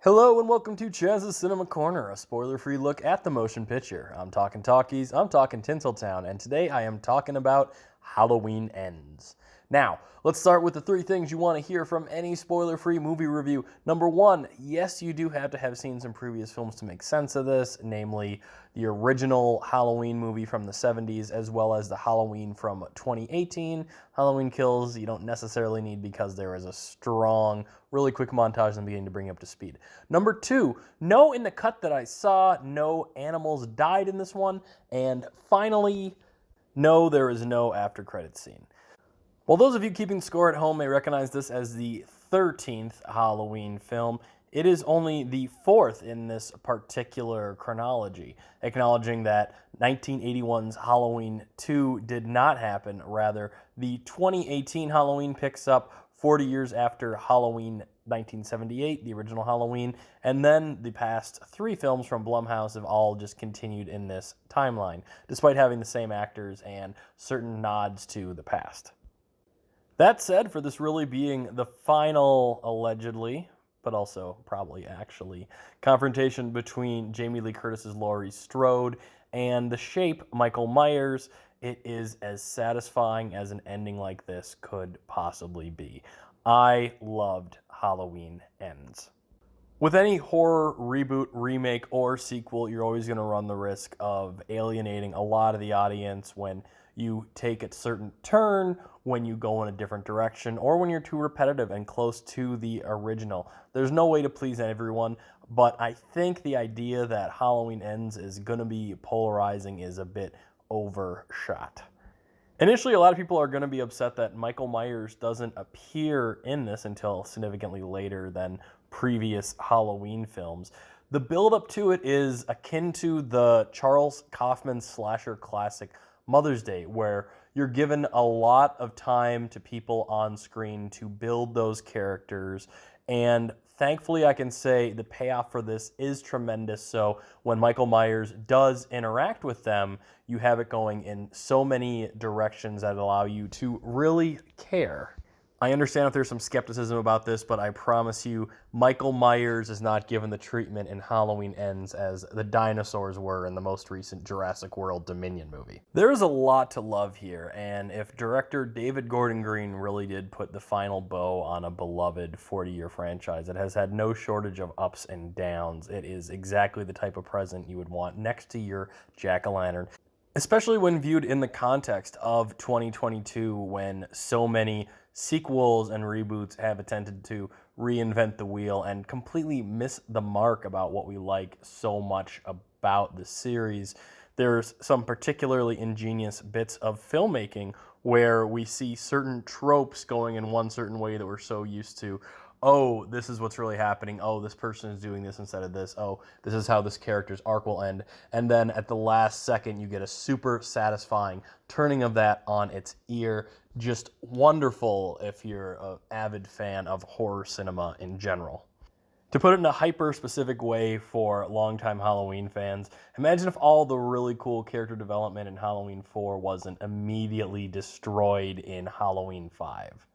Hello and welcome to Chaz's Cinema Corner, a spoiler-free look at the motion picture. I'm talking talkies, I'm talking Tinseltown, and today I am talking about Halloween Ends. Now, let's start with the three things you want to hear from any spoiler-free movie review. Number one, yes, you do have to have seen some previous films to make sense of this, namely the original Halloween movie from the 70s, as well as the Halloween from 2018. Halloween Kills, you don't necessarily need because there is a strong, really quick montage in the beginning to bring you up to speed. Number two, no, in the cut that I saw, no animals died in this one. And finally, no, there is no after credits scene. While those of you keeping score at home may recognize this as the 13th Halloween film, it is only the 4th in this particular chronology, acknowledging that 1981's Halloween 2 did not happen. Rather, the 2018 Halloween picks up 40 years after Halloween 1978, the original Halloween, and then the past three films from Blumhouse have all just continued in this timeline, despite having the same actors and certain nods to the past. That said, for this really being the final, allegedly, but also probably actually, confrontation between Jamie Lee Curtis's Laurie Strode and the Shape, Michael Myers, it is as satisfying as an ending like this could possibly be. I loved Halloween Ends. With any horror reboot, remake, or sequel, you're always going to run the risk of alienating a lot of the audience when you take a certain turn, when you go in a different direction, or when you're too repetitive and close to the original. There's no way to please everyone, but I think the idea that Halloween Ends is going to be polarizing is a bit overshot. Initially, a lot of people are going to be upset that Michael Myers doesn't appear in this until significantly later than previous Halloween films. The build-up to it is akin to the Charles Kaufman slasher classic Mother's Day, where you're given a lot of time to people on screen to build those characters, and thankfully I can say the payoff for this is tremendous. So when Michael Myers does interact with them, you have it going in so many directions that allow you to really care. I understand if there's some skepticism about this, but I promise you, Michael Myers is not given the treatment in Halloween Ends as the dinosaurs were in the most recent Jurassic World Dominion movie. There is a lot to love here, and if director David Gordon Green really did put the final bow on a beloved 40-year franchise that has had no shortage of ups and downs, it is exactly the type of present you would want next to your jack-o'-lantern. Especially when viewed in the context of 2022, when so many sequels and reboots have attempted to reinvent the wheel and completely miss the mark about what we like so much about the series. There's some particularly ingenious bits of filmmaking where we see certain tropes going in one certain way that we're so used to. Oh, this is what's really happening. Oh, this person is doing this instead of this. Oh, this is how this character's arc will end. And then at the last second, you get a super satisfying turning of that on its ear. Just wonderful if you're an avid fan of horror cinema in general. To put it in a hyper-specific way for longtime Halloween fans, imagine if all the really cool character development in Halloween 4 wasn't immediately destroyed in Halloween 5.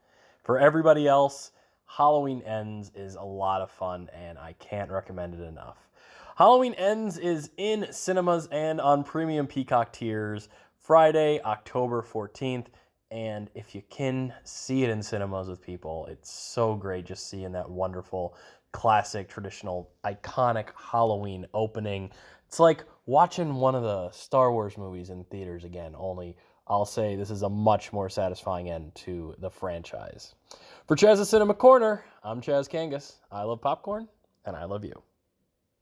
For everybody else, Halloween Ends is a lot of fun, and I can't recommend it enough. Halloween Ends is in cinemas and on premium Peacock tiers Friday, October 14th, and if you can see it in cinemas with people, it's so great just seeing that wonderful, classic, traditional, iconic Halloween opening. It's like watching one of the Star Wars movies in theaters again, only I'll say this is a much more satisfying end to the franchise. For Chaz's Cinema Corner, I'm Chaz Kangas. I love popcorn, and I love you.